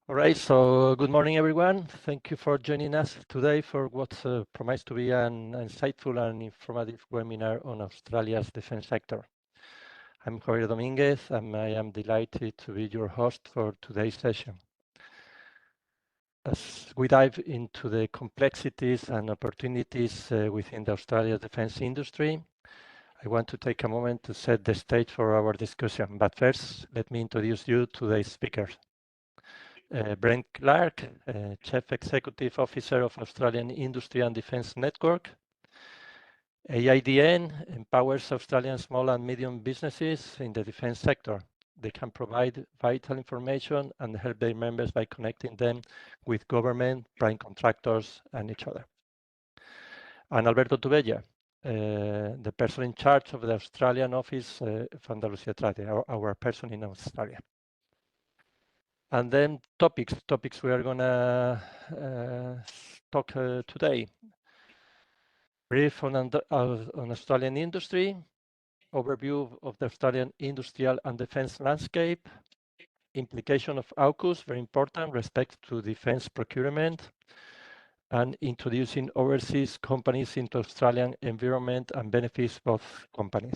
All right, so good morning, everyone. Thank you for joining us today for what promises to be an insightful and informative webinar on Australia's defense sector. I'm Javier Dominguez, and I am delighted to be your host for today's session. As we dive into the complexities and opportunities within the Australian defense industry, I want to take a moment to set the stage for our discussion. But first, let me introduce you to today's speakers. Brent Clark, Chief Executive Officer of Australian Industry and Defence Network. AIDN empowers Australian small and medium businesses in the defence sector. They can provide vital information and help their members by connecting them with government, prime contractors, and each other. And Alberto Tubella, the person in charge of the Australian office of Andalucia TRADE, our person in Australia. And then topics we are going to talk today. Brief on Australian industry, overview of the Australian industrial and defense landscape, implication of AUKUS, very important, respect to defense procurement, and introducing overseas companies into Australian environment and benefits both companies.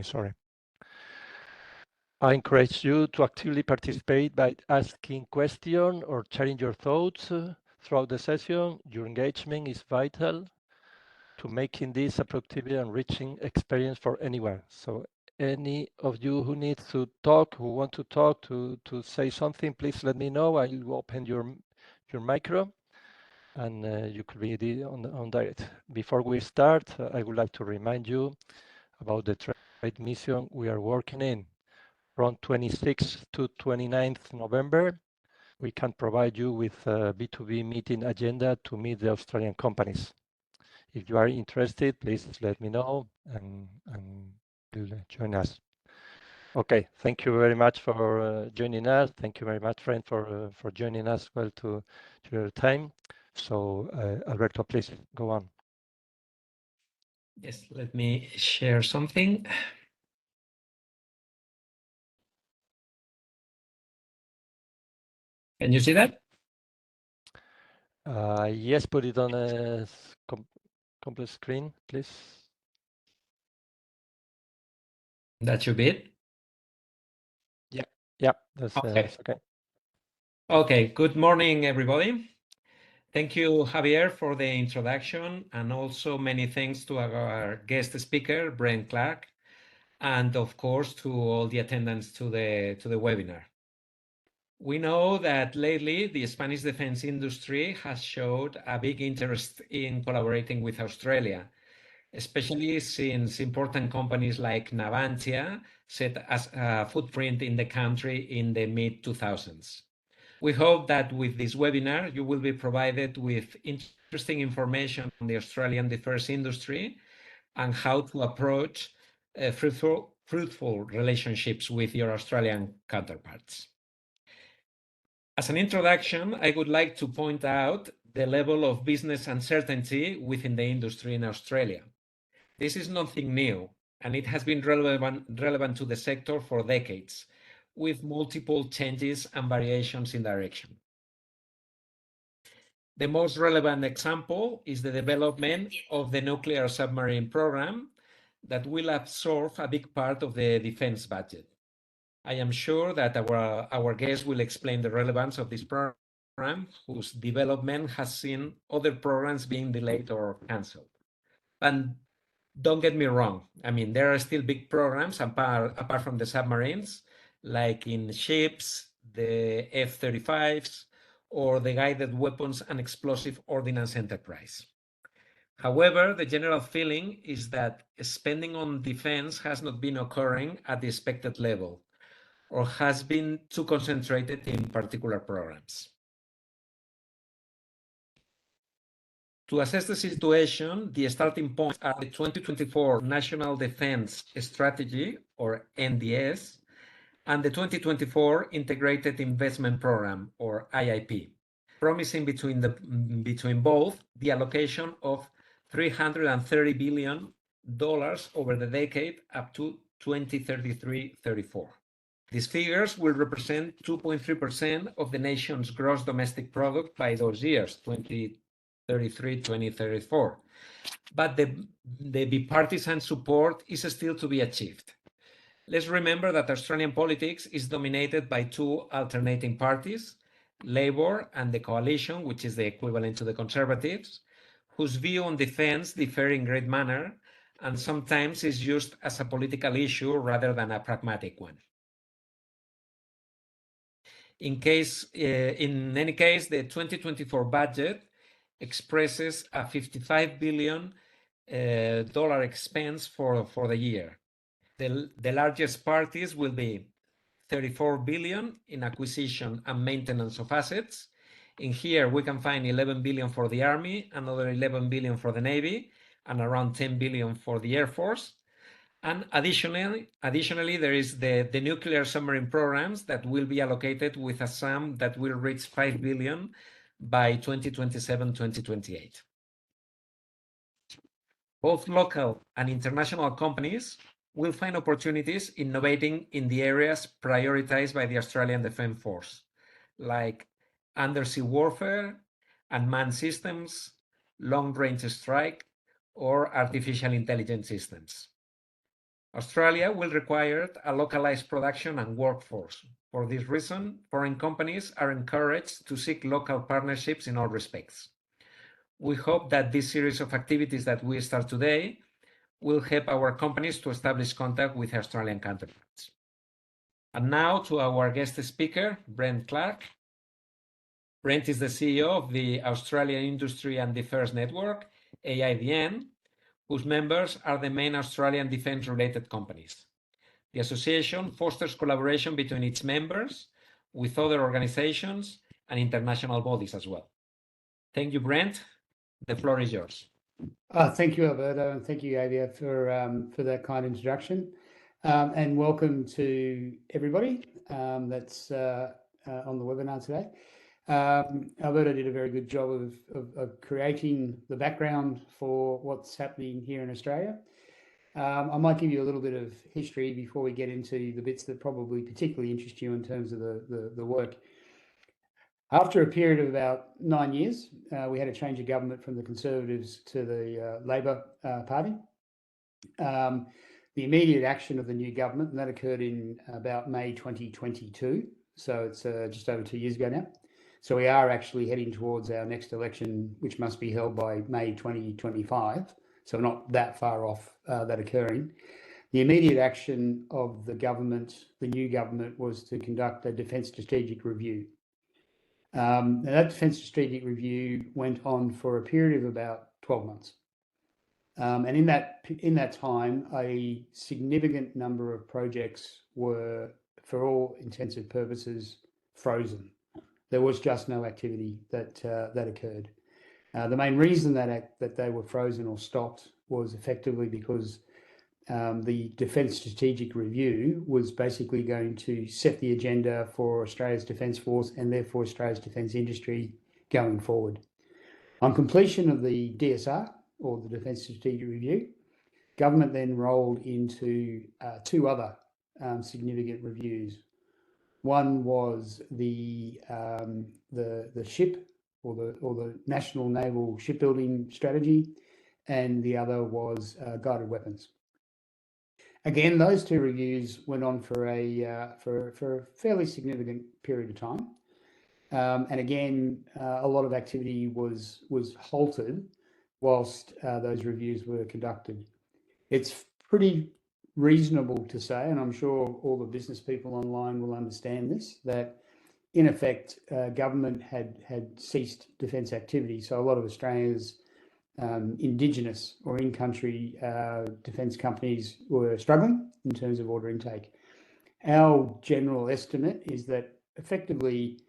Sorry. I encourage you to actively participate by asking questions or sharing your thoughts throughout the session. Your engagement is vital to making this a productive and enriching experience for anyone. So any of you who needs to talk, who want to talk, to say something, please let me know. I will open your micro and you could be on direct. Before we start, I would like to remind you about the trade mission we are working in. From 26th to 29th November, we can provide you with a B2B meeting agenda to meet the Australian companies. If you are interested, please let me know and join us. Okay, thank you very much for joining us. Thank you very much, friend, for joining us well to your time. So, Alberto, please go on. Yes, let me share something. Can you see that? Yes, put it on a complete screen, please. That should be it. Yeah, that's okay. okay. Okay, good morning, everybody. Thank you, Javier, for the introduction, and also many thanks to our guest speaker, Brent Clark, and of course to all the attendants to the webinar. We know that lately the Spanish defense industry has showed a big interest in collaborating with Australia, especially since important companies like Navantia set as a footprint in the country in the mid-2000s. We hope that with this webinar, you will be provided with interesting information on the Australian defense industry and how to approach fruitful relationships with your Australian counterparts. As an introduction, I would like to point out the level of business uncertainty within the industry in Australia. This is nothing new, and it has been relevant to the sector for decades, with multiple changes and variations in direction. The most relevant example is the development of the nuclear submarine program that will absorb a big part of the defense budget. I am sure that our guest will explain the relevance of this program, whose development has seen other programs being delayed or cancelled. And don't get me wrong, I mean, there are still big programs apart from the submarines, like in ships, the F-35s, or the guided weapons and explosive ordnance enterprise. However, the general feeling is that spending on defense has not been occurring at the expected level, or has been too concentrated in particular programs. To assess the situation, the starting points are the 2024 National Defense Strategy, or NDS, and the 2024 Integrated Investment Program, or IIP, promising between both the allocation of $330 billion over the decade up to 2033-34. These figures will represent 2.3% of the nation's gross domestic product by those years, 2033, 2034. But the bipartisan support is still to be achieved. Let's remember that Australian politics is dominated by two alternating parties, Labour and the Coalition, which is the equivalent to the Conservatives, whose view on defence differ in great manner and sometimes is used as a political issue rather than a pragmatic one. In any case, the 2024 budget expresses a $55 billion expense for the year. The largest parties will be 34 billion in acquisition and maintenance of assets. In here, we can find 11 billion for the Army, another 11 billion for the Navy, and around 10 billion for the Air Force. And additionally, there is the nuclear submarine programs that will be allocated with a sum that will reach 5 billion by 2027-2028. Both local and international companies will find opportunities innovating in the areas prioritized by the Australian Defence Force, like undersea warfare, unmanned systems, long-range strike, or artificial intelligence systems. Australia will require a localized production and workforce. For this reason, foreign companies are encouraged to seek local partnerships in all respects. We hope that this series of activities that we start today will help our companies to establish contact with Australian counterparts. And now to our guest speaker, Brent Clark. Brent is the CEO of the Australian Industry and Defense Network, AIDN, whose members are the main Australian defense-related companies. The association fosters collaboration between its members with other organizations and international bodies as well. Thank you, Brent. The floor is yours. Thank you, Alberto, and thank you, Avia, for that kind introduction. And welcome to everybody that's on the webinar today. Alberto did a very good job of creating the background for what's happening here in Australia. I might give you a little bit of history before we get into the bits that probably particularly interest you in terms of the work. After a period of about 9 years, we had a change of government from the Conservatives to the Labor Party. The immediate action of the new government, and that occurred in about May 2022, so it's just over 2 years ago now. So we are actually heading towards our next election, which must be held by May 2025, so not that far off that occurring. The immediate action of the government, the new government, was to conduct a Defence Strategic Review. Now that Defence Strategic Review went on for a period of about 12 months. And in that time, a significant number of projects were, for all intents and purposes, frozen. There was just no activity that occurred. The main reason that they were frozen or stopped was effectively because the Defence Strategic Review was basically going to set the agenda for Australia's Defence Force and therefore Australia's defence industry going forward. On completion of the DSR, or the Defence Strategic Review, government then rolled into two other significant reviews. One was the ship or the National Naval Shipbuilding Strategy, and the other was guided weapons. Again, those two reviews went on for a fairly significant period of time, and again, a lot of activity was halted whilst those reviews were conducted. It's pretty reasonable to say, and I'm sure all the business people online will understand this, that in effect, government had ceased defence activity. So a lot of Australia's Indigenous or in-country defence companies were struggling in terms of order intake. Our general estimate is that effectively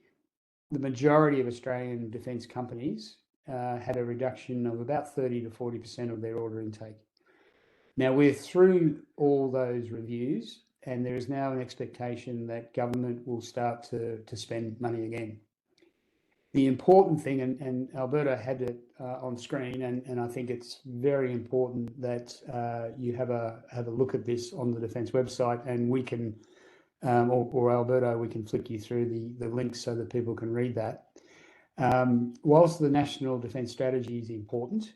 the majority of Australian defence companies had a reduction of about 30 to 40% of their order intake. Now we're through all those reviews, and there is now an expectation that government will start to spend money again. The important thing, and Alberto had it on screen, and I think it's very important that you have a look at this on the Defence website, and we can or Alberto, we can flick you through the links so that people can read that. Whilst the National Defence Strategy is important,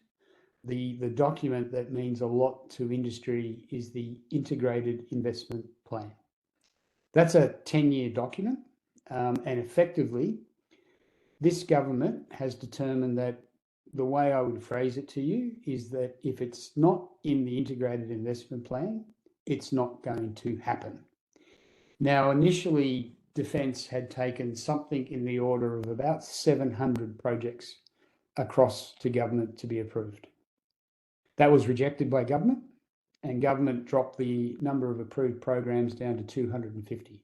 the document that means a lot to industry is the Integrated Investment Plan. That's a 10-year document, and effectively, this government has determined that the way I would phrase it to you is that if it's not in the Integrated Investment Plan, it's not going to happen. Now, initially, Defence had taken something in the order of about 700 projects across to government to be approved. That was rejected by government, and government dropped the number of approved programs down to 250.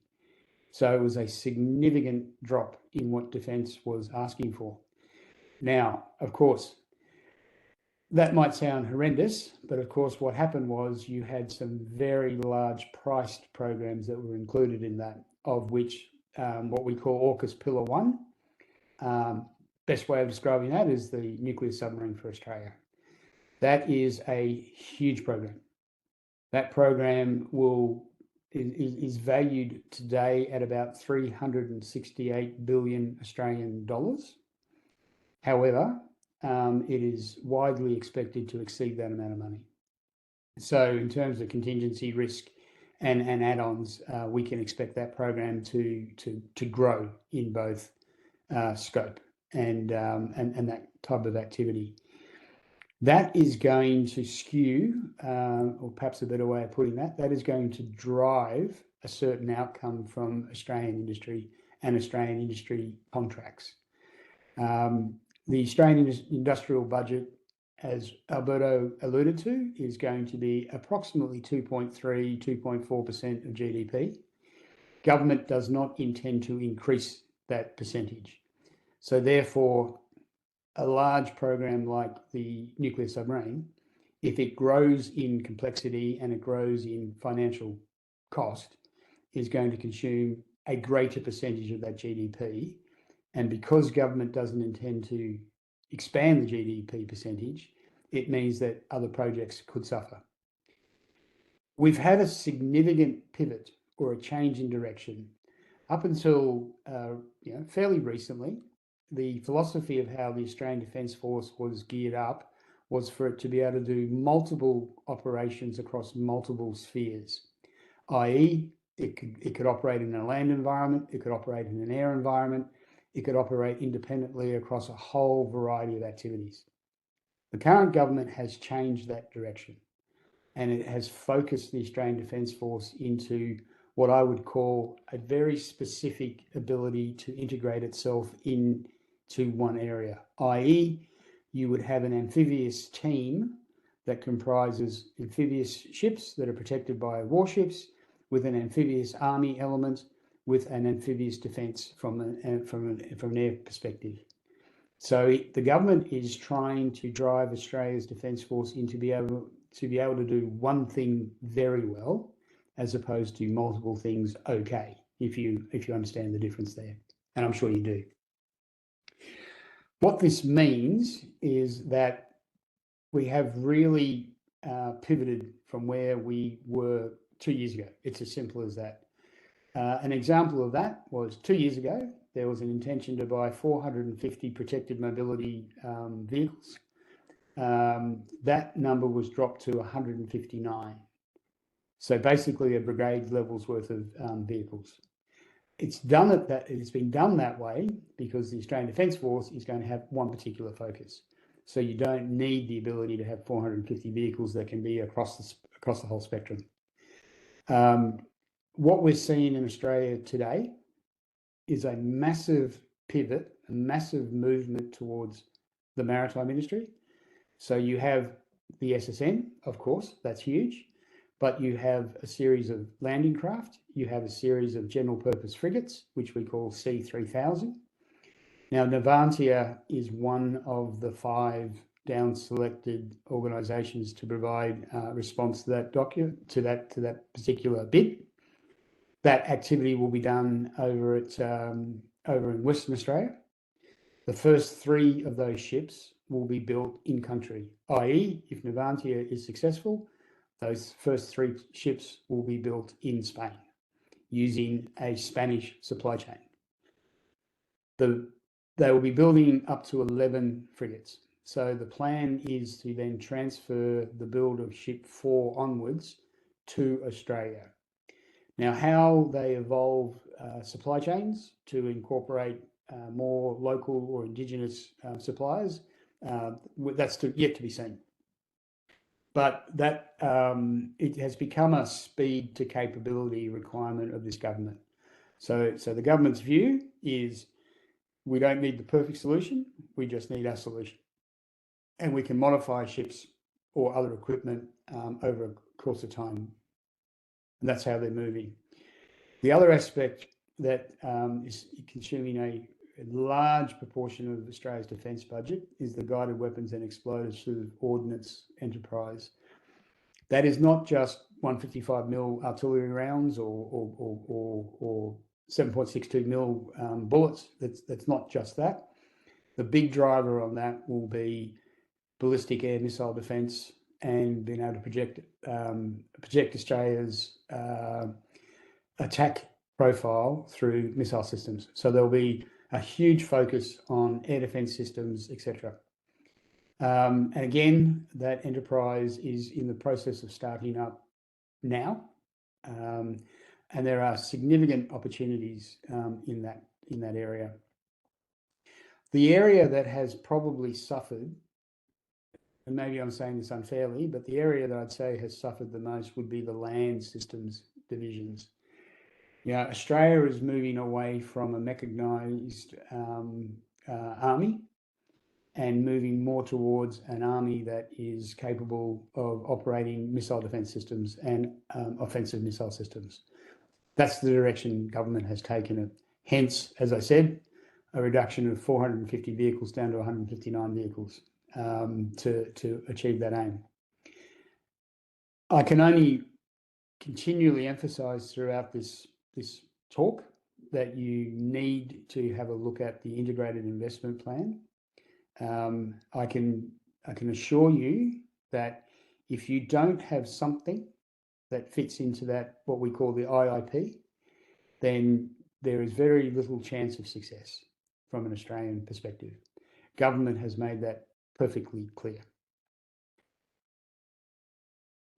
So it was a significant drop in what Defence was asking for. Now, of course, that might sound horrendous, but of course what happened was you had some very large priced programs that were included in that, of which what we call AUKUS Pillar 1. Best way of describing that is the nuclear submarine for Australia. That is a huge program. That program is valued today at about 368 billion Australian dollars. However, it is widely expected to exceed that amount of money. So in terms of contingency risk and add-ons, we can expect that program to grow in both scope and that type of activity. That is going to skew, or perhaps a better way of putting that is going to drive a certain outcome from Australian industry and Australian industry contracts. The Australian industrial budget, as Alberto alluded to, is going to be approximately 2.3, 2.4% of GDP. Government does not intend to increase that percentage. So therefore, a large program like the nuclear submarine, if it grows in complexity and it grows in financial cost, is going to consume a greater percentage of that GDP. And because government doesn't intend to expand the GDP percentage, it means that other projects could suffer. We've had a significant pivot or a change in direction. Up until fairly recently, the philosophy of how the Australian Defence Force was geared up was for it to be able to do multiple operations across multiple spheres, i.e. it could operate in a land environment, it could operate in an air environment, it could operate independently across a whole variety of activities. The current government has changed that direction, and it has focused the Australian Defence Force into what I would call a very specific ability to integrate itself into one area, i.e. you would have an amphibious team that comprises amphibious ships that are protected by warships, with an amphibious army element, with an amphibious defence from an air perspective. So the government is trying to drive Australia's Defence Force into be able to do one thing very well, as opposed to multiple things okay, if you understand the difference there, and I'm sure you do. What this means is that we have really pivoted from where we were 2 years ago. It's as simple as that. An example of that was 2 years ago, there was an intention to buy 450 protected mobility vehicles. That number was dropped to 159. So basically a brigade level's worth of vehicles. It's been done that way because the Australian Defence Force is going to have one particular focus. So you don't need the ability to have 450 vehicles that can be across the whole spectrum. What we're seeing in Australia today is a massive pivot, a massive movement towards the maritime industry. So you have the SSN, of course, that's huge, but you have a series of landing craft, you have a series of general purpose frigates, which we call C3000. Now, Navantia is one of the 5 down-selected organisations to provide response to that document, to that particular bid. That activity will be done over in Western Australia. The first 3 of those ships will be built in country, i.e. if Navantia is successful, those first 3 ships will be built in Spain. using a Spanish supply chain. They will be building up to 11 frigates. So the plan is to then transfer the build of ship 4 onwards to Australia. Now, how they evolve supply chains to incorporate more local or indigenous suppliers, that's yet to be seen. But that it has become a speed to capability requirement of this government. So the government's view is we don't need the perfect solution, we just need our solution. And we can modify ships or other equipment over a course of time. And that's how they're moving. The other aspect that is consuming a large proportion of Australia's defence budget is the guided weapons and explosives sort of ordnance enterprise. That is not just 155mm artillery rounds or 7.62mm bullets. That's not just that. The big driver on that will be ballistic air missile defence and being able to project Australia's attack profile through missile systems. So there'll be a huge focus on air defence systems, etc. And again, that enterprise is in the process of starting up now, and there are significant opportunities in that area. The area that has probably suffered, and maybe I'm saying this unfairly, but the area that I'd say has suffered the most would be the land systems divisions. Australia is moving away from a mechanised army and moving more towards an army that is capable of operating missile defence systems and offensive missile systems. That's the direction government has taken it. Hence, as I said, a reduction of 450 vehicles down to 159 vehicles to achieve that aim. I can only continually emphasise throughout this talk that you need to have a look at the integrated investment plan. I can assure you that if you don't have something that fits into that, what we call the IIP, then there is very little chance of success from an Australian perspective. Government has made that perfectly clear.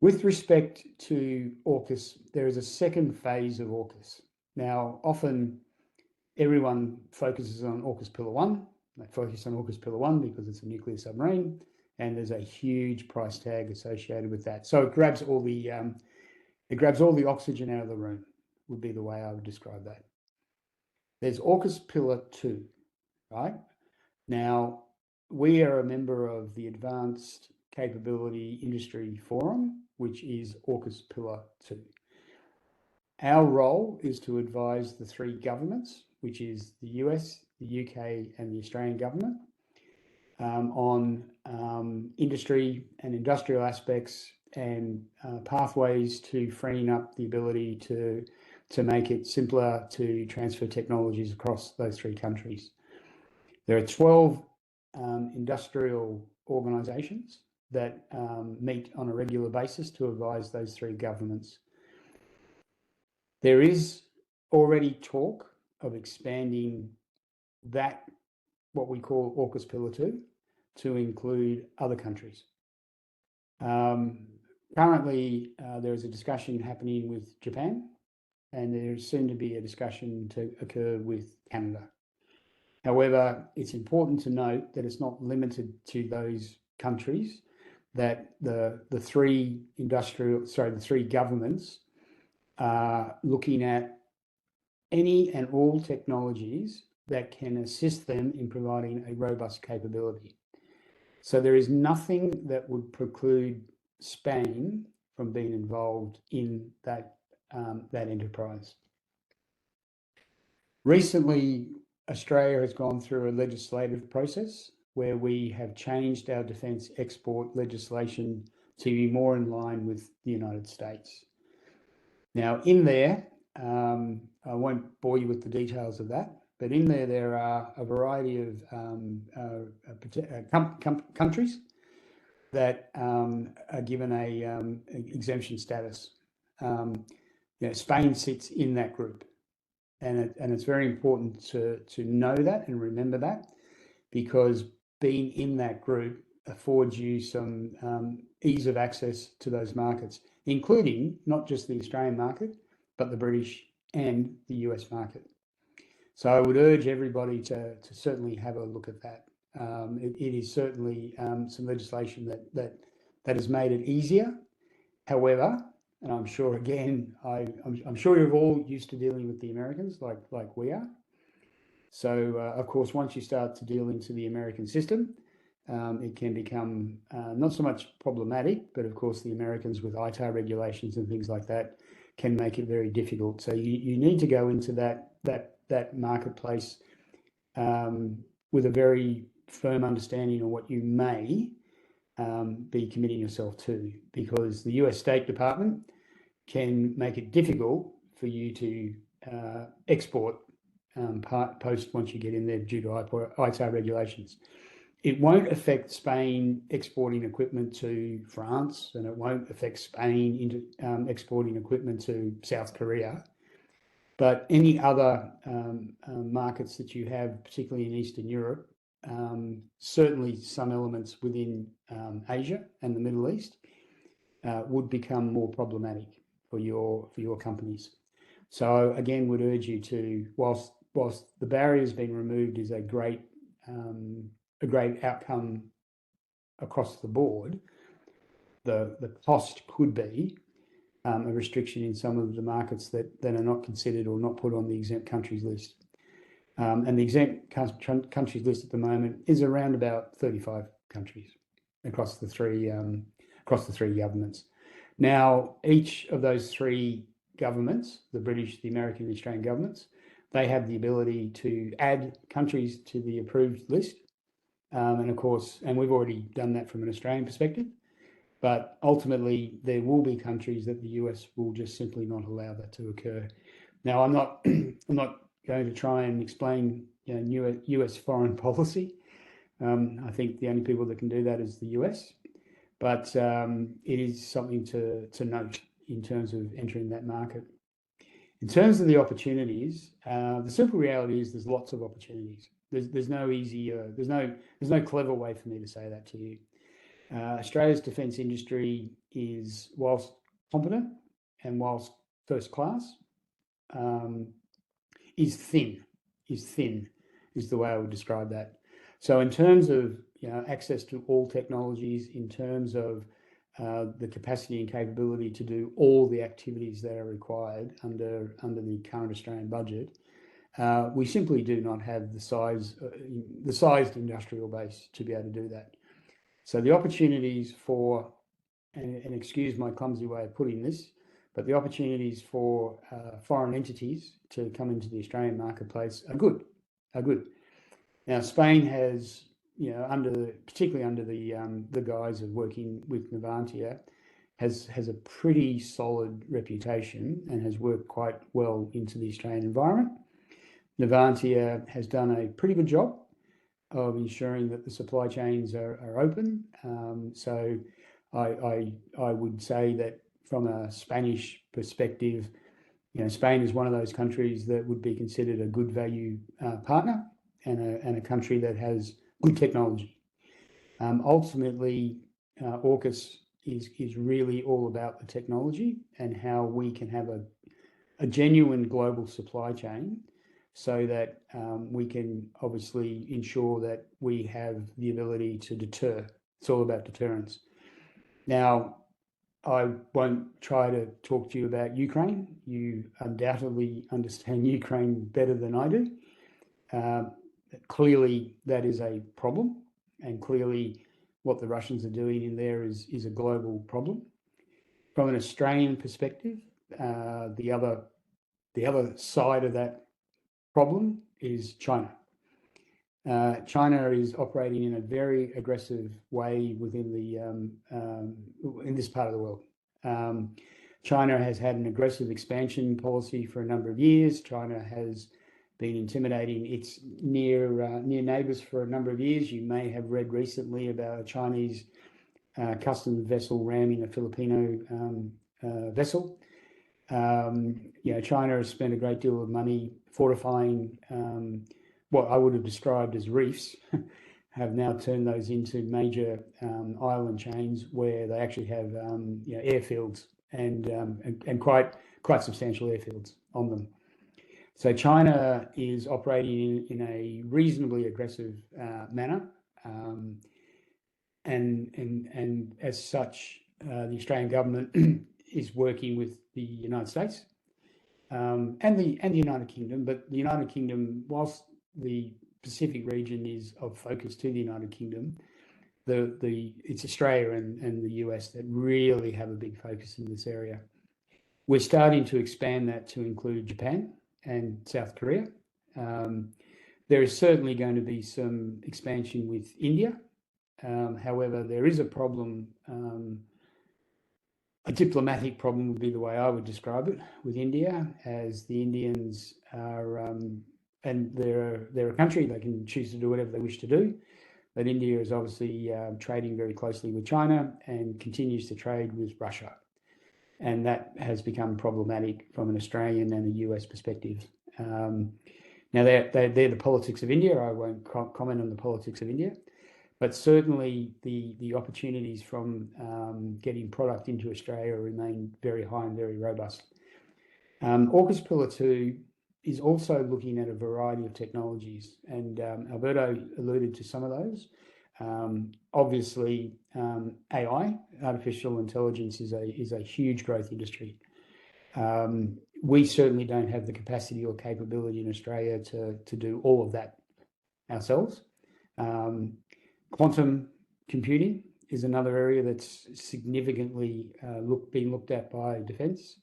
With respect to AUKUS, there is a second phase of AUKUS. Now, often everyone focuses on AUKUS Pillar 1. They focus on AUKUS Pillar 1 because it's a nuclear submarine, and there's a huge price tag associated with that. So it grabs all the oxygen out of the room, would be the way I would describe that. There's AUKUS Pillar 2, right? Now, we are a member of the Advanced Capability Industry Forum, which is AUKUS Pillar 2. Our role is to advise the 3 governments, which is the US, the UK, and the Australian government, on industry and industrial aspects and pathways to freeing up the ability to make it simpler to transfer technologies across those 3 countries. There are 12 industrial organisations that meet on a regular basis to advise those 3 governments. There is already talk of expanding that, what we call AUKUS Pillar 2, to include other countries. Currently, there is a discussion happening with Japan, and there's soon to be a discussion to occur with Canada. However, it's important to note that it's not limited to those countries, that the 3 governments are looking at any and all technologies that can assist them in providing a robust capability. So there is nothing that would preclude Spain from being involved in that enterprise. Recently, Australia has gone through a legislative process where we have changed our defence export legislation to be more in line with the United States. Now, in there, I won't bore you with the details of that, but in there are a variety of countries that are given a exemption status. Spain sits in that group, and it's very important to know that and remember that, because being in that group affords you some ease of access to those markets, including not just the Australian market, but the British and the US market. So I would urge everybody to certainly have a look at that. It is certainly some legislation that has made it easier. However, and I'm sure, again, I'm sure you're all used to dealing with the Americans like we are. So, of course, once you start to deal into the American system, it can become not so much problematic, but of course the Americans with ITAR regulations and things like that can make it very difficult. So you need to go into that marketplace with a very firm understanding of what you may be committing yourself to, because the US State Department can make it difficult for you to export post once you get in there due to ITAR regulations. It won't affect Spain exporting equipment to France, and it won't affect Spain into exporting equipment to South Korea. But any other markets that you have, particularly in Eastern Europe, certainly some elements within Asia and the Middle East would become more problematic for your companies. So again, would urge you to, whilst the barriers being removed is a great outcome across the board, the cost could be a restriction in some of the markets that are not considered or not put on the exempt countries list. And the exempt countries list at the moment is around about 35 countries across the three governments. Now, each of those three governments, the British, the American, and the Australian governments, they have the ability to add countries to the approved list. And of course, and we've already done that from an Australian perspective, but ultimately there will be countries that the US will just simply not allow that to occur. Now, I'm not going to try and explain US foreign policy. I think the only people that can do that is the US, but it is something to note in terms of entering that market. In terms of the opportunities, the simple reality is there's lots of opportunities. There's no easy, there's no clever way for me to say that to you. Australia's defence industry is, whilst competent and whilst first class, is thin is the way I would describe that. So in terms of access to all technologies, in terms of the capacity and capability to do all the activities that are required under the current Australian budget, we simply do not have the sized industrial base to be able to do that. So the opportunities for, and excuse my clumsy way of putting this, but the opportunities for foreign entities to come into the Australian marketplace are good. Now, Spain has, particularly under the guise of working with Navantia, has a pretty solid reputation and has worked quite well into the Australian environment. Navantia has done a pretty good job of ensuring that the supply chains are open. So I would say that from a Spanish perspective, Spain is one of those countries that would be considered a good value partner and a country that has good technology. Ultimately, AUKUS is really all about the technology and how we can have a genuine global supply chain, so that we can obviously ensure that we have the ability to deter. It's all about deterrence. Now, I won't try to talk to you about Ukraine. You undoubtedly understand Ukraine better than I do. Clearly, that is a problem, and clearly what the Russians are doing in there is a global problem. From an Australian perspective, the other side of that problem is China. China is operating in a very aggressive way within in this part of the world. China has had an aggressive expansion policy for a number of years. China has been intimidating its near neighbours for a number of years. You may have read recently about a Chinese customs vessel ramming a Filipino vessel. China has spent a great deal of money fortifying what I would have described as reefs, have now turned those into major island chains where they actually have airfields and quite substantial airfields on them. So China is operating in a reasonably aggressive manner, and as such, the Australian government is working with the United States and the United Kingdom. But the United Kingdom, whilst the Pacific region is of focus to the United Kingdom, it's Australia and the US that really have a big focus in this area. We're starting to expand that to include Japan and South Korea. There is certainly going to be some expansion with India. However, there is a problem, a diplomatic problem would be the way I would describe it, with India, as the Indians are, and they're a country, they can choose to do whatever they wish to do, but India is obviously trading very closely with China and continues to trade with Russia. And that has become problematic from an Australian and a US perspective. Now, they're the politics of India. I won't comment on the politics of India, but certainly the opportunities from getting product into Australia remain very high and very robust. AUKUS Pillar 2 is also looking at a variety of technologies, and Alberto alluded to some of those. Obviously, AI, artificial intelligence, is a huge growth industry. We certainly don't have the capacity or capability in Australia to do all of that ourselves. Quantum computing is another area that's significantly being looked at by Defense.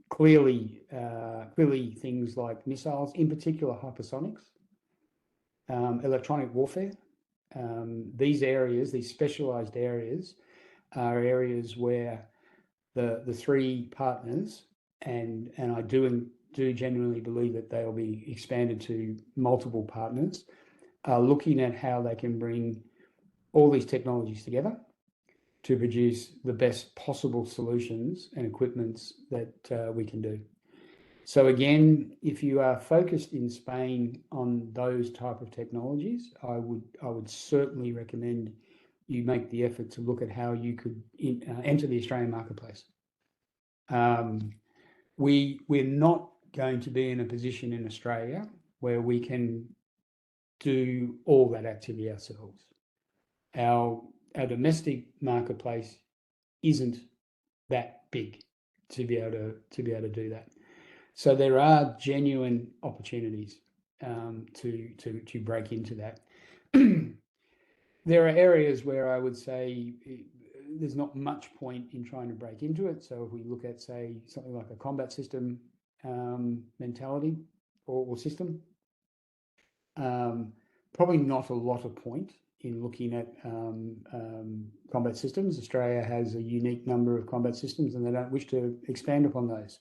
Clearly things like missiles, in particular hypersonics, electronic warfare. These areas, these specialized areas, are areas where the three partners, and I do genuinely believe that they'll be expanded to multiple partners, are looking at how they can bring all these technologies together to produce the best possible solutions and equipments that we can do. So again, if you are focused in Spain on those type of technologies, I would certainly recommend you make the effort to look at how you could enter the Australian marketplace. We're not going to be in a position in Australia where we can do all that activity ourselves. Our domestic marketplace isn't that big to be able to do that. So there are genuine opportunities to break into that. There are areas where I would say there's not much point in trying to break into it. So if we look at, say, something like a combat system mentality or system, probably not a lot of point in looking at combat systems. Australia has a unique number of combat systems, and they don't wish to expand upon those.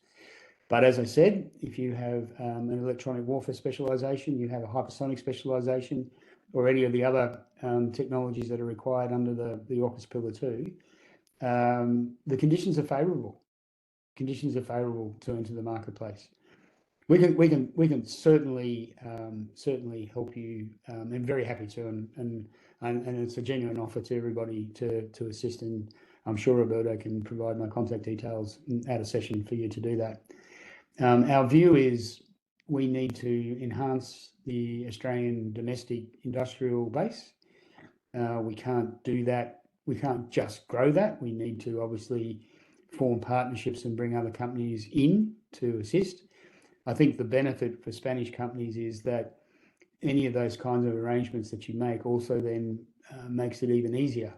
But as I said, if you have an electronic warfare specialization, you have a hypersonic specialization, or any of the other technologies that are required under the AUKUS Pillar 2, the conditions are favourable. Conditions are favourable to enter the marketplace. We can certainly help you, and very happy to, and it's a genuine offer to everybody to assist. And I'm sure Alberto can provide my contact details at a session for you to do that. Our view is we need to enhance the Australian domestic industrial base. We can't do that. We can't just grow that. We need to obviously form partnerships and bring other companies in to assist. I think the benefit for Spanish companies is that any of those kinds of arrangements that you make also then makes it even easier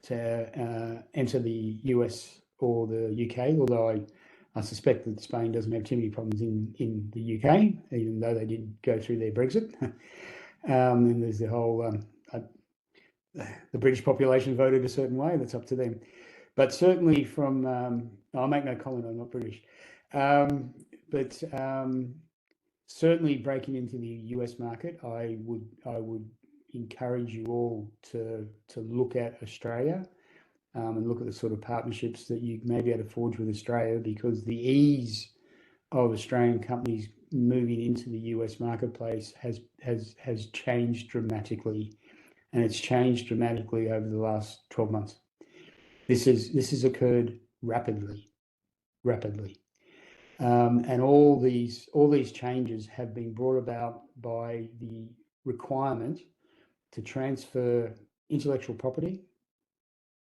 to enter the US or the UK, although I suspect that Spain doesn't have too many problems in the UK, even though they did go through their Brexit. And there's the whole, the British population voted a certain way, that's up to them. But certainly from, I'll make no comment, I'm not British. But certainly breaking into the US market, I would encourage you all to look at Australia and look at the sort of partnerships that you may be able to forge with Australia, because the ease of Australian companies moving into the US marketplace has changed dramatically, and it's changed dramatically over the last 12 months. This has occurred rapidly, and all these changes have been brought about by the requirement to transfer intellectual property,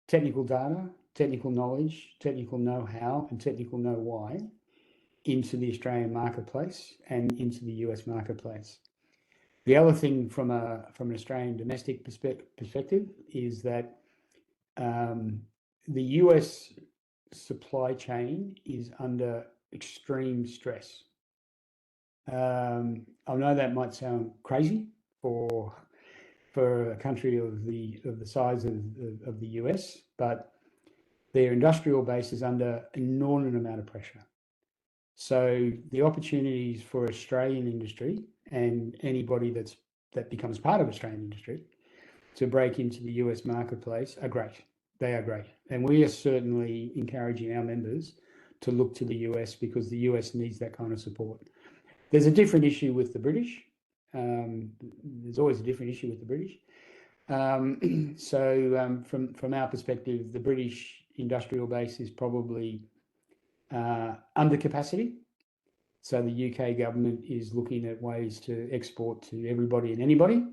technical data, technical knowledge, technical know-how, and technical know-why into the Australian marketplace and into the US marketplace. The other thing from an Australian domestic perspective is that the US supply chain is under extreme stress. I know that might sound crazy for a country of the size of the US, but their industrial base is under an inordinate amount of pressure. So the opportunities for Australian industry and anybody that becomes part of Australian industry to break into the US marketplace are great. They are great. And we are certainly encouraging our members to look to the US, because the US needs that kind of support. There's a different issue with the British. There's always a different issue with the British. From our perspective, the British industrial base is probably under capacity. So the UK government is looking at ways to export to everybody and anybody,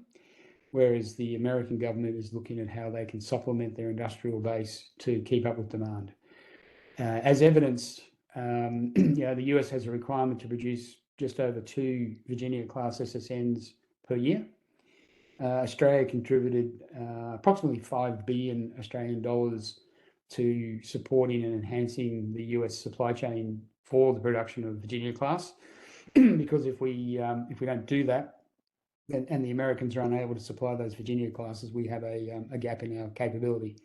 whereas the American government is looking at how they can supplement their industrial base to keep up with demand. As evidenced, the US has a requirement to produce just over 2 Virginia-class SSNs per year. Australia contributed approximately 5 billion Australian dollars to supporting and enhancing the US supply chain for the production of Virginia-class, because if we don't do that, and the Americans are unable to supply those Virginia classes, we have a gap in our capability.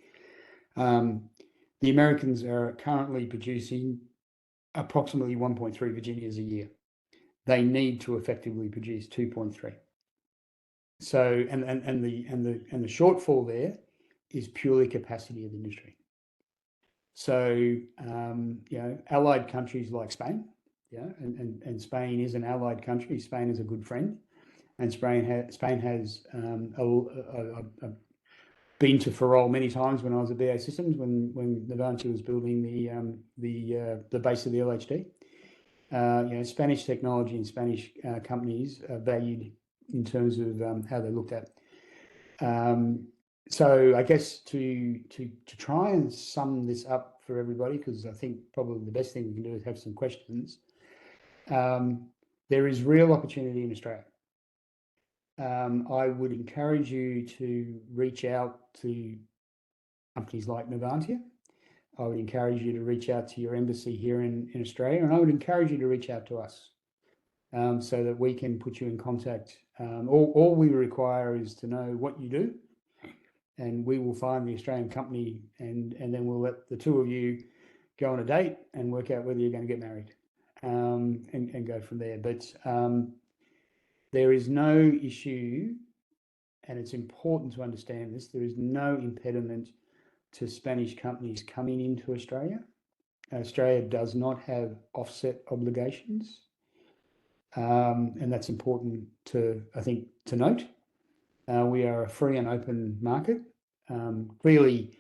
The Americans are currently producing approximately 1.3 Virginias a year. They need to effectively produce 2.3. So, and the shortfall there is purely capacity of industry. So, allied countries like Spain, and Spain is an allied country. Spain is a good friend. And Spain has been to Ferrol many times when I was at BA Systems, when Navantia was building the base of the LHD. Spanish technology and Spanish companies are valued in terms of how they're looked at. So I guess to try and sum this up for everybody, because I think probably the best thing we can do is have some questions. There is real opportunity in Australia. I would encourage you to reach out to companies like Navantia. I would encourage you to reach out to your embassy here in Australia, and I would encourage you to reach out to us so that we can put you in contact. All we require is to know what you do, and we will find the Australian company, and then we'll let the two of you go on a date and work out whether you're going to get married, and go from there. But there is no issue, and it's important to understand this, there is no impediment to Spanish companies coming into Australia. Australia does not have offset obligations, and that's important to note. We are a free and open market. Clearly,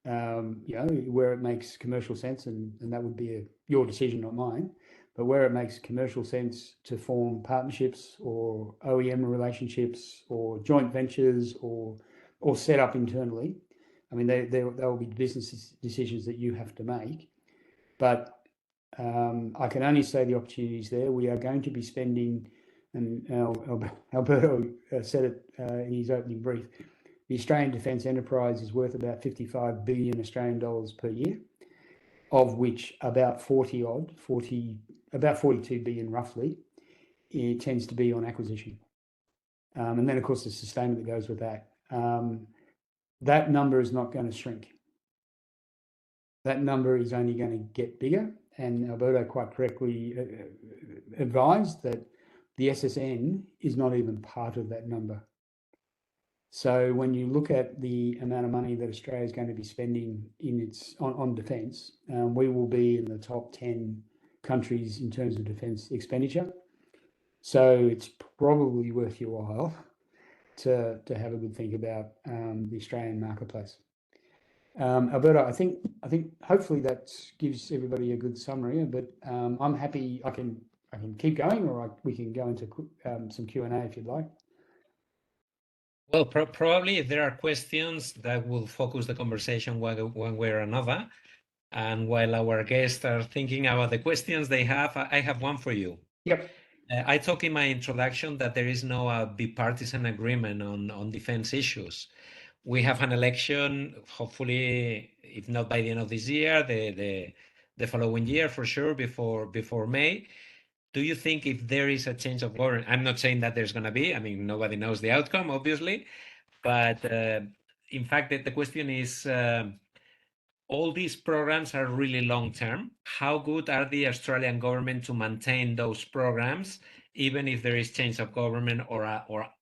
where it makes commercial sense, and that would be your decision, not mine, but where it makes commercial sense to form partnerships or OEM relationships or joint ventures or set up internally, I mean, there will be business decisions that you have to make. But I can only say the opportunities there. We are going to be spending, and Alberto said it in his opening brief, the Australian defence enterprise is worth about 55 billion Australian dollars per year, of which about 42 billion roughly, it tends to be on acquisition. And then, of course, the sustainment that goes with that. That number is not going to shrink. That number is only going to get bigger. And Alberto quite correctly advised that the SSN is not even part of that number. So when you look at the amount of money that Australia is going to be spending on defence, we will be in the top 10 countries in terms of defence expenditure. So it's probably worth your while to have a good think about the Australian marketplace. Alberto, I think hopefully that gives everybody a good summary. But I'm happy. I can keep going, or we can go into some Q&A if you'd like. Well, probably if there are questions that will focus the conversation one way or another. And while our guests are thinking about the questions they have, I have one for you. Yep. I talked in my introduction that there is no bipartisan agreement on defense issues. We have an election, hopefully, if not by the end of this year, the following year for sure, before May. Do you think if there is a change of government, I'm not saying that there's going to be, I mean, nobody knows the outcome, obviously, but in fact, the question is, all these programs are really long-term. How good are the Australian government to maintain those programs, even if there is change of government or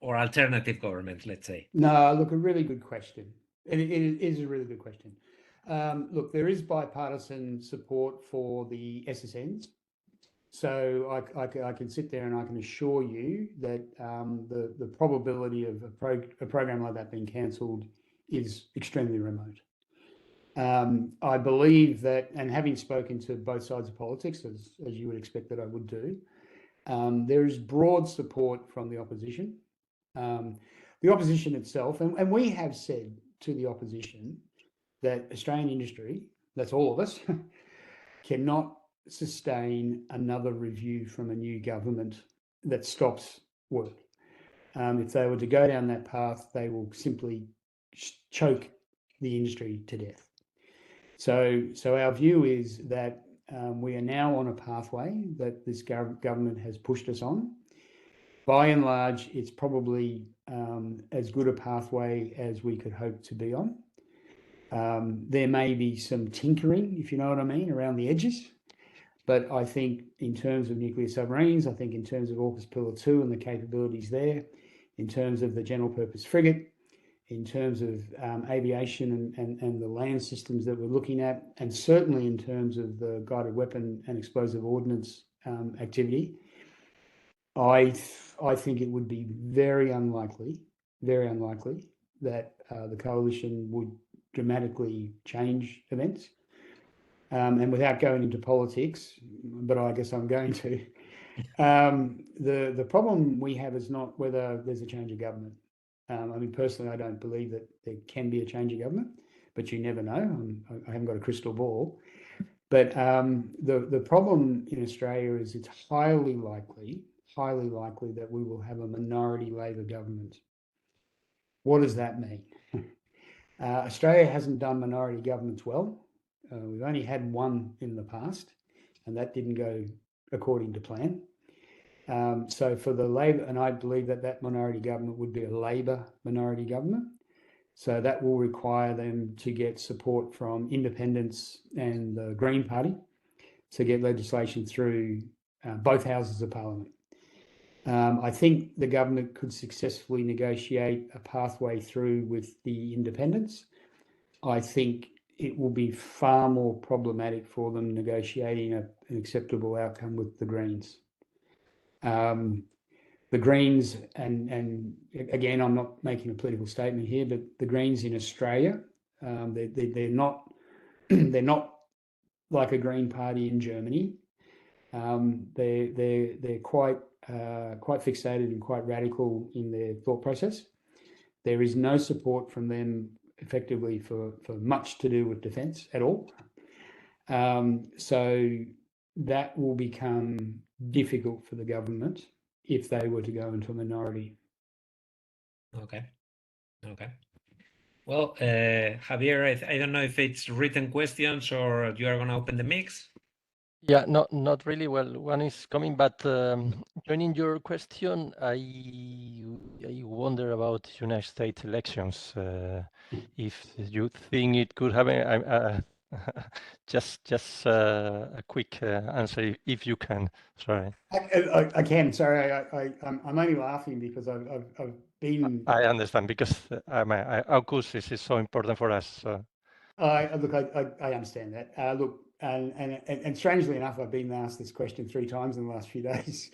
alternative government, let's say? No, look, a really good question. It is a really good question. Look, there is bipartisan support for the SSNs. So I can sit there and I can assure you that the probability of a program like that being cancelled is extremely remote. I believe that, and having spoken to both sides of politics, as you would expect that I would do, there is broad support from the opposition. The opposition itself, and we have said to the opposition that Australian industry, that's all of us, cannot sustain another review from a new government that stops work. If they were to go down that path, they will simply choke the industry to death. So our view is that we are now on a pathway that this government has pushed us on. By and large, it's probably as good a pathway as we could hope to be on. There may be some tinkering, if you know what I mean, around the edges. But I think in terms of nuclear submarines, I think in terms of AUKUS Pillar 2 and the capabilities there, in terms of the general purpose frigate, in terms of aviation and the land systems that we're looking at, and certainly in terms of the guided weapon and explosive ordnance activity, I think it would be very unlikely that the coalition would dramatically change events. And without going into politics, but I guess I'm going to, the problem we have is not whether there's a change of government. I mean, personally, I don't believe that there can be a change of government, but you never know. I haven't got a crystal ball. But the problem in Australia is it's highly likely that we will have a minority Labor government. What does that mean? Australia hasn't done minority governments well. We've only had one in the past, and that didn't go according to plan. So for the Labor, and I believe that minority government would be a Labor minority government. So that will require them to get support from independents and the Green Party to get legislation through both houses of Parliament. I think the government could successfully negotiate a pathway through with the independents. I think it will be far more problematic for them negotiating an acceptable outcome with the Greens. The Greens, and again, I'm not making a political statement here, but the Greens in Australia, they're not like a Green Party in Germany. They're quite fixated and quite radical in their thought process. There is no support from them effectively for much to do with defence at all. So that will become difficult for the government if they were to go into a minority. Okay. Well, Javier, I don't know if it's written questions or you are going to open the mix. Yeah, not really. Well, one is coming, but joining your question, I wonder about United States elections. If you think it could happen, Just a quick answer if you can. Sorry. I can. Sorry, I'm only laughing because I've been. I understand because AUKUS is so important for us. So. Look, I understand that. Look, and strangely enough, I've been asked this question 3 times in the last few days.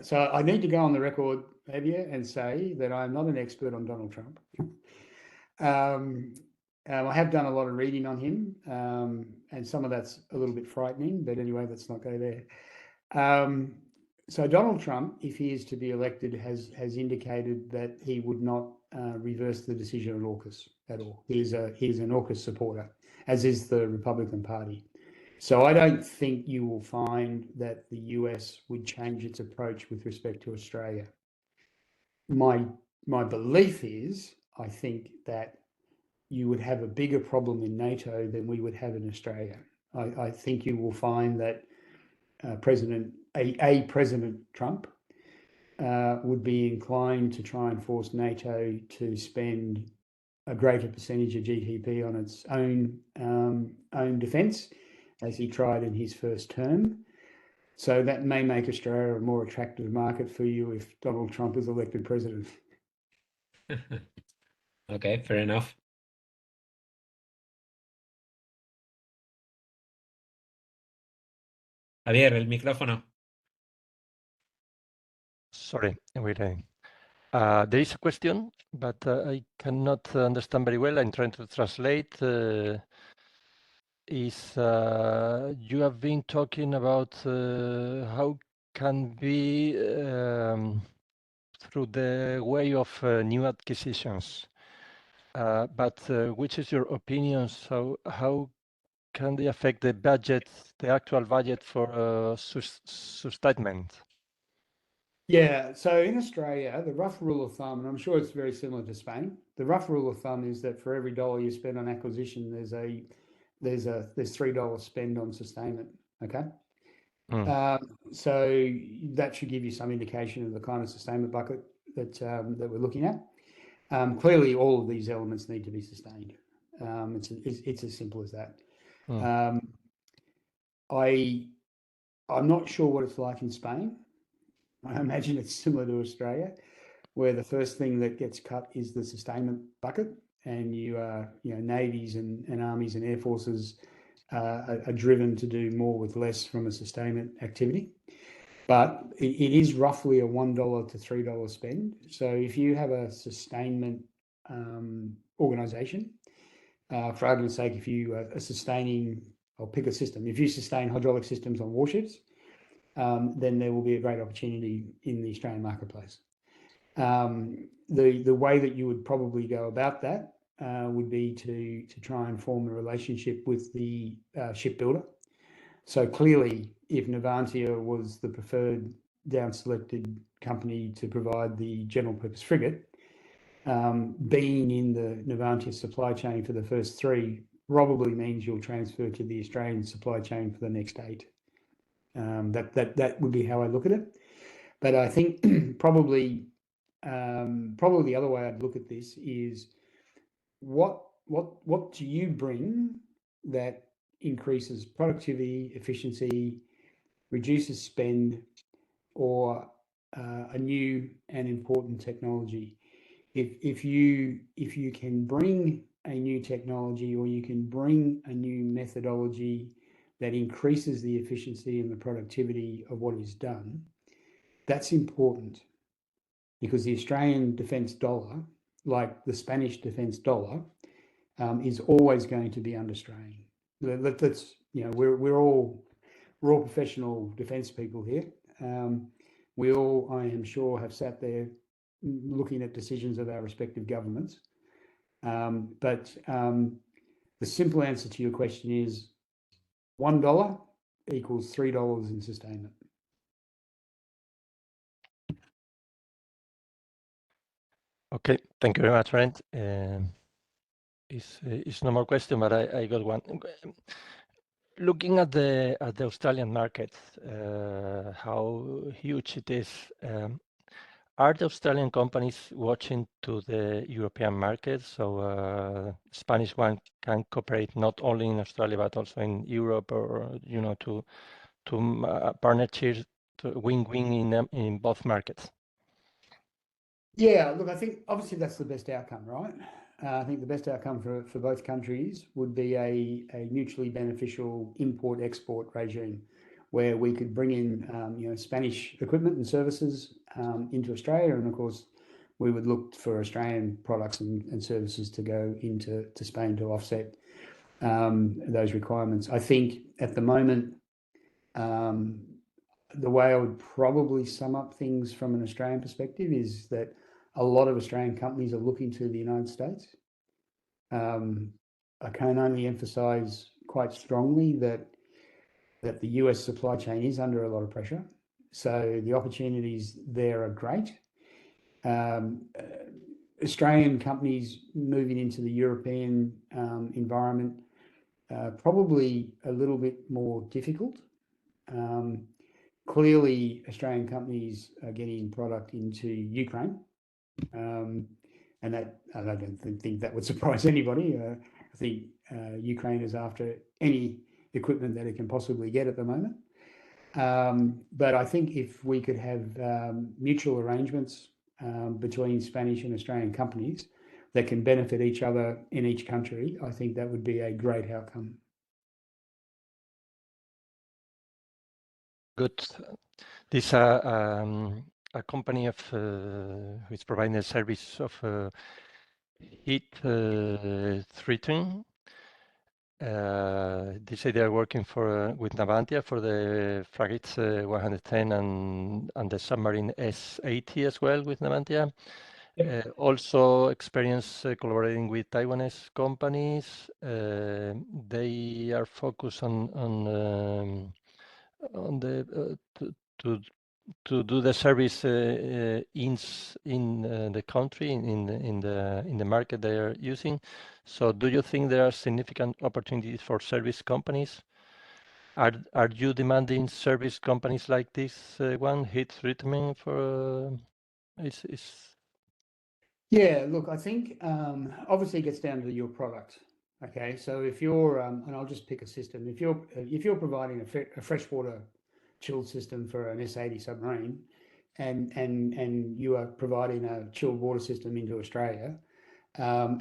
So I need to go on the record, Javier, and say that I'm not an expert on Donald Trump. I have done a lot of reading on him, and some of that's a little bit frightening, but anyway, let's not go there. So Donald Trump, if he is to be elected, has indicated that he would not reverse the decision on AUKUS at all. He's an AUKUS supporter, as is the Republican Party. So I don't think you will find that the US would change its approach with respect to Australia. My belief is, I think that you would have a bigger problem in NATO than we would have in Australia. I think you will find that President Trump would be inclined to try and force NATO to spend a greater percentage of GDP on its own defence, as he tried in his first term. So that may make Australia a more attractive market for you if Donald Trump is elected president. Okay, fair enough. Javier, el micrófono. Sorry, waiting. There is a question, but I cannot understand very well. I'm trying to translate. You have been talking about how can be through the way of new acquisitions, but which is your opinion? So how can they affect the budget, the actual budget for sustainment? Yeah, so in Australia, the rough rule of thumb, and I'm sure it's very similar to Spain, the rough rule of thumb is that for every $1 you spend on acquisition, there's $3 spend on sustainment. Okay. So that should give you some indication of the kind of sustainment bucket that we're looking at. Clearly, all of these elements need to be sustained. It's as simple as that. I'm not sure what it's like in Spain. I imagine it's similar to Australia, where the first thing that gets cut is the sustainment bucket, and navies and armies and air forces are driven to do more with less from a sustainment activity. But it is roughly a $1 to $3 spend. So if you have a sustainment organisation, for argument's sake, if you are sustaining, I'll pick a system. If you sustain hydraulic systems on warships, then there will be a great opportunity in the Australian marketplace. The way that you would probably go about that would be to try and form a relationship with the shipbuilder. So clearly, if Navantia was the preferred down-selected company to provide the general purpose frigate, being in the Navantia supply chain for the first 3 probably means you'll transfer to the Australian supply chain for the next 8. That would be how I look at it. But I think probably the other way I'd look at this is what do you bring that increases productivity, efficiency, reduces spend, or a new and important technology. If you can bring a new technology, or you can bring a new methodology that increases the efficiency and the productivity of what is done, that's important, because the Australian defence dollar, like the Spanish defence dollar, is always going to be under strain. We're all professional defence people here. We all, I am sure, have sat there looking at decisions of our respective governments. But the simple answer to your question is $1 equals $3 in sustainment. Okay, thank you very much, Brent. It's no more question, but I got one. Looking at the Australian market, how huge it is, are the Australian companies watching to the European market? So Spanish one can cooperate not only in Australia but also in Europe, or to partnerships, to win-win in both markets. Yeah, look, I think obviously that's the best outcome, right? I think the best outcome for both countries would be a mutually beneficial import-export regime where we could bring in Spanish equipment and services into Australia, and of course we would look for Australian products and services to go into Spain to offset those requirements. I think at the moment, the way I would probably sum up things from an Australian perspective is that a lot of Australian companies are looking to the United States. I can only emphasize quite strongly that the US supply chain is under a lot of pressure. So the opportunities there are great. Australian companies moving into the European environment, probably a little bit more difficult. Clearly, Australian companies are getting product into Ukraine. And that I don't think that would surprise anybody. I think Ukraine is after any equipment that it can possibly get at the moment. But I think if we could have mutual arrangements between Spanish and Australian companies that can benefit each other in each country, I think that would be a great outcome. Good. This a company of who is providing a service of heat treating. They say they are working with Navantia for the frigates 110 and the submarine S80 as well with Navantia. Yep. Also experience collaborating with Taiwanese companies. They are focused on the to do the service in the country, in the market they are using. So do you think there are significant opportunities for service companies? Are you demanding service companies like this one, heat treatment for Yeah, look, I think obviously it gets down to your product. Okay, so if you're and I'll just pick a system. If you're providing a freshwater chilled system for an S80 submarine, and you are providing a chilled water system into Australia,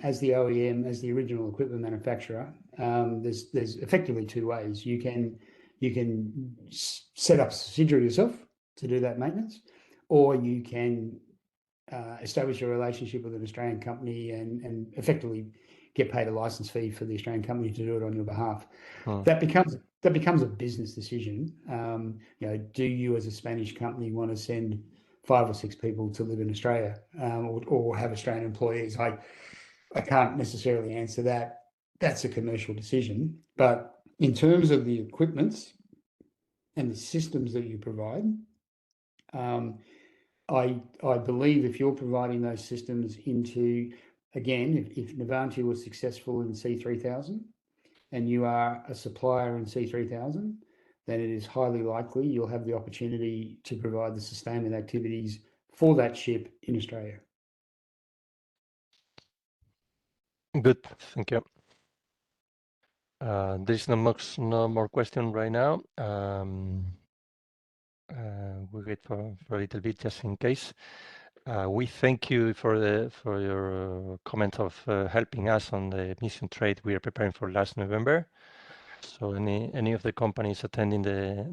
as the OEM, as the original equipment manufacturer, there's effectively two ways. You can set up a subsidiary yourself to do that maintenance, or you can establish a relationship with an Australian company and effectively get paid a license fee for the Australian company to do it on your behalf. That becomes a business decision. Do you as a Spanish company want to send 5 or 6 people to live in Australia or have Australian employees? I can't necessarily answer that. That's a commercial decision. But in terms of the equipments and the systems that you provide, I believe if you're providing those systems into, again, if Navantia was successful in C3000 and you are a supplier in C3000, then it is highly likely you'll have the opportunity to provide the sustainment activities for that ship in Australia. Good, thank you. There's no more question right now. We'll wait for a little bit just in case. We thank you for your comment of helping us on the emission trade we are preparing for last November. So any of the companies attending the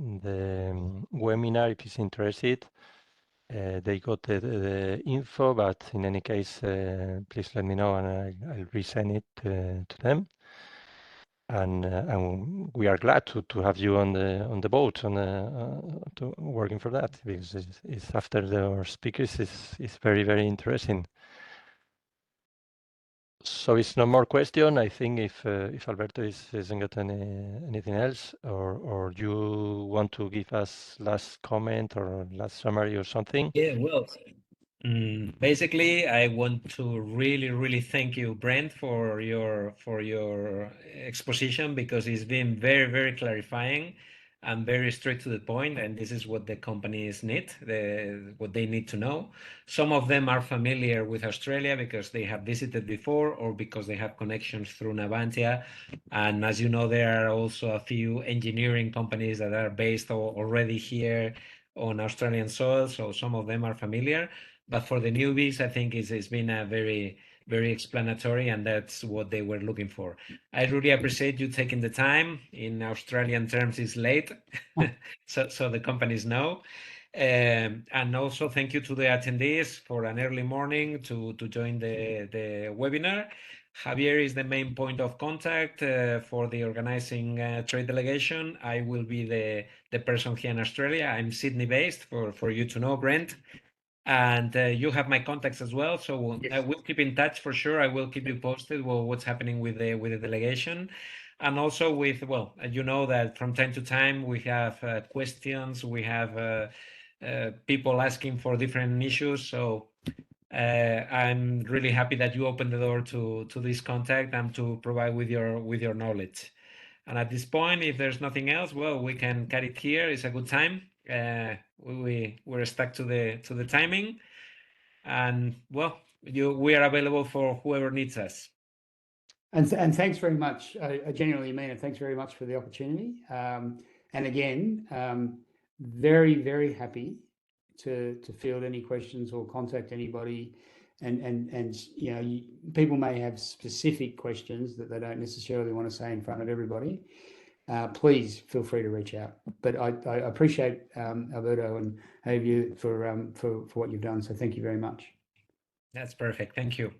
webinar, if he's interested, they got the info. But in any case, please let me know and I'll resend it to them. And we are glad to have you on the boat to working for that, because it's after our speakers is very, very interesting. So it's no more question. I think if Alberto isn't got anything else, or you want to give us last comment or last summary or something. Yeah, well, basically, I want to really thank you, Brent, for your exposition, because it's been very, very clarifying, and very straight to the point, and this is what the companies need, what they need to know. Some of them are familiar with Australia because they have visited before or because they have connections through Navantia. And as you know, there are also a few engineering companies that are based already here on Australian soil, so some of them are familiar. But for the newbies, I think it's been a very explanatory, and that's what they were looking for. I really appreciate you taking the time. In Australian terms, it's late, so the companies know. And also thank you to the attendees for an early morning to join the webinar. Javier is the main point of contact for the organizing trade delegation. I will be the person here in Australia. I'm Sydney based for you to know, Brent. And you have my contacts as well, so Yes. I will keep in touch for sure. I will keep you posted what's happening with the delegation, and also with, well, you know that from time to time we have questions, we have people asking for different issues. So I'm really happy that you opened the door to this contact and to provide with your knowledge. And at this point, if there's nothing else, well, we can cut it here. It's a good time. We're stuck to the timing, and well, we are available for whoever needs us. And thanks very much. I genuinely mean it. Thanks very much for the opportunity. And again, very happy to field any questions or contact anybody. And you know, people may have specific questions that they don't necessarily want to say in front of everybody. Please feel free to reach out. But I appreciate Alberto and Javier for what you've done. So thank you very much. That's perfect. Thank you.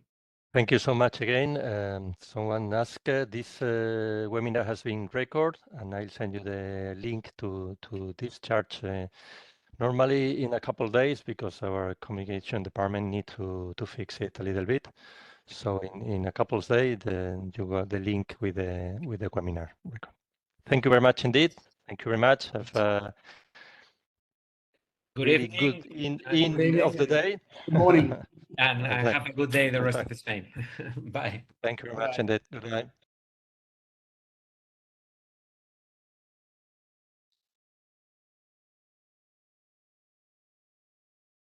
Thank you so much again. Someone asked, this webinar has been recorded, and I'll send you the link to discharge normally in a couple of days, because our communication department need to fix it a little bit. So in a couple of days, you got the link with the webinar record. Thank you very much indeed. Thank you very much. Have a Good really evening. good end of the day. Good morning. And have a good day the rest of the time. Bye. Thank you very much indeed. Good night.